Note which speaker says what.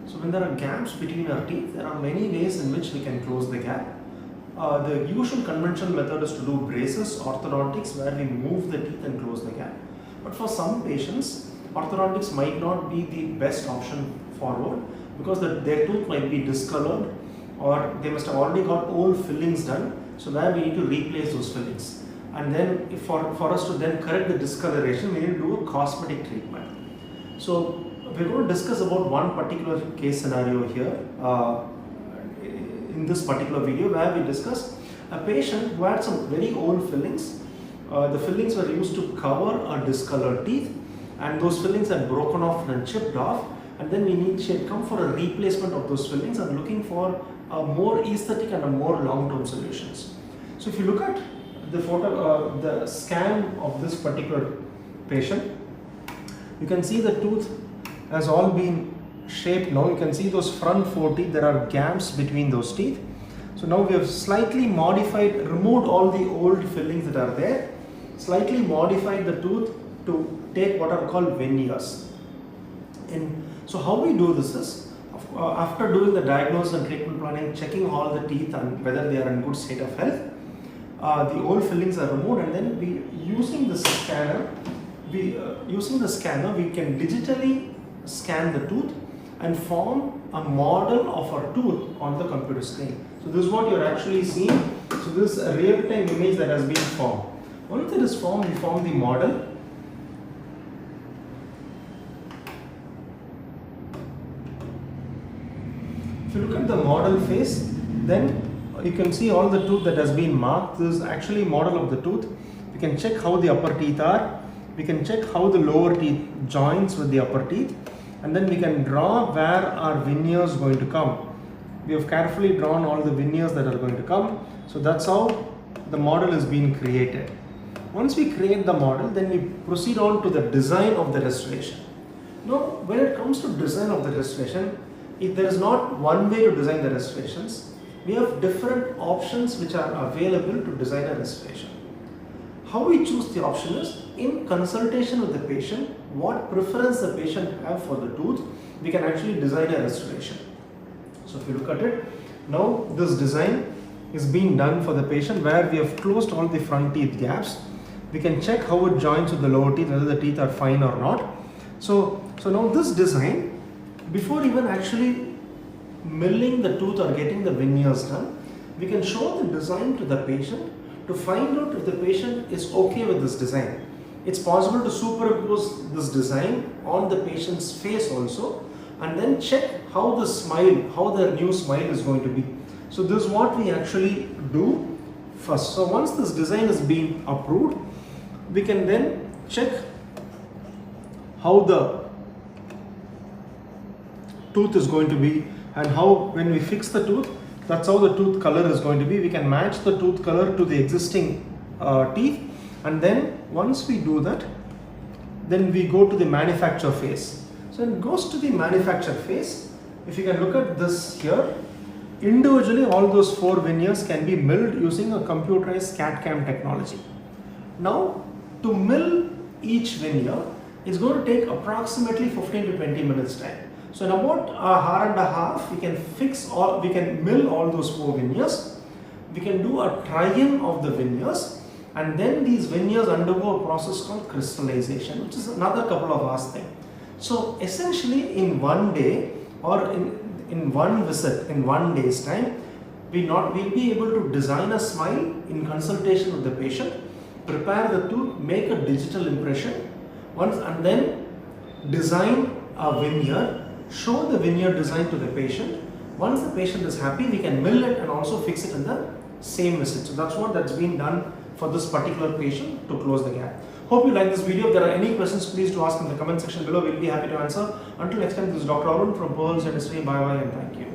Speaker 1: So when there are gaps between our teeth, there are many ways in which we can close the gap. The usual conventional method is to do braces, orthodontics, where we move the teeth and close the gap. But for some patients, orthodontics might not be the best option forward because their tooth might be discolored or they must have already got old fillings done. So where we need to replace those fillings. And then for us to then correct the discoloration, we need to do a cosmetic treatment. So we're going to discuss about one particular case scenario here in this particular video, where we discuss a patient who had some very old fillings. The fillings were used to cover a discolored teeth, and those fillings had broken off and chipped off, and then she had come for a replacement of those fillings and looking for a more aesthetic and a more long-term solutions. So if you look at the photo, the scan of this particular patient, you can see the tooth has all been shaped now. You can see those front 4 teeth, there are gaps between those teeth. So now we have slightly modified, removed all the old fillings that are there, slightly modified the tooth to take what are called veneers. And so how we do this is, after doing the diagnosis and treatment planning, checking all the teeth and whether they are in good state of health, the old fillings are removed, and then using the scanner, we can digitally scan the tooth and form a model of our tooth on the computer screen. So this is what you're actually seeing. So this is a real-time image that has been formed. Once it is formed, we form the model. If you look at the model face, then you can see all the tooth that has been marked. This is actually a model of the tooth. We can check how the upper teeth are. We can check how the lower teeth joins with the upper teeth. And then we can draw where our veneers are going to come. We have carefully drawn all the veneers that are going to come. So that's how the model is being created. Once we create the model, then we proceed on to the design of the restoration. Now, when it comes to design of the restoration, there is not one way to design the restorations. We have different options which are available to design a restoration. How we choose the option is in consultation with the patient, what preference the patient have for the tooth, we can actually design a restoration. So if you look at it, now this design is being done for the patient where we have closed all the front teeth gaps. We can check how it joins with the lower teeth, whether the teeth are fine or not. So now this design, before even actually milling the tooth or getting the veneers done, we can show the design to the patient to find out if the patient is okay with this design. It's possible to superimpose this design on the patient's face also, and then check how the smile, how the new smile is going to be. So this is what we actually do first. So once this design is being approved, we can then check how the tooth is going to be, and how when we fix the tooth, that's how the tooth color is going to be. We can match the tooth color to the existing teeth, and then once we do that, then we go to the manufacture phase. So it goes to the manufacture phase. If you can look at this here, individually all those 4 veneers can be milled using a computerized CAD/CAM technology. Now to mill each veneer, it's going to take approximately 15 to 20 minutes time. So in about an hour and a half, we can mill all those 4 veneers. We can do a try-in of the veneers, and then these veneers undergo a process called crystallization, which is another couple of hours thing. So essentially in one day or in one visit, in one day's time, we'll be able to design a smile in consultation with the patient, prepare the tooth, make a digital impression, and then design a veneer, show the veneer design to the patient. Once the patient is happy, we can mill it and also fix it in the same visit. So that's been done for this particular patient to close the gap. Hope you like this video. If there are any questions, please do ask in the comment section below. We'll be happy to answer. Until next time, this is Dr. Arun from Dentistry. Bye bye and thank you.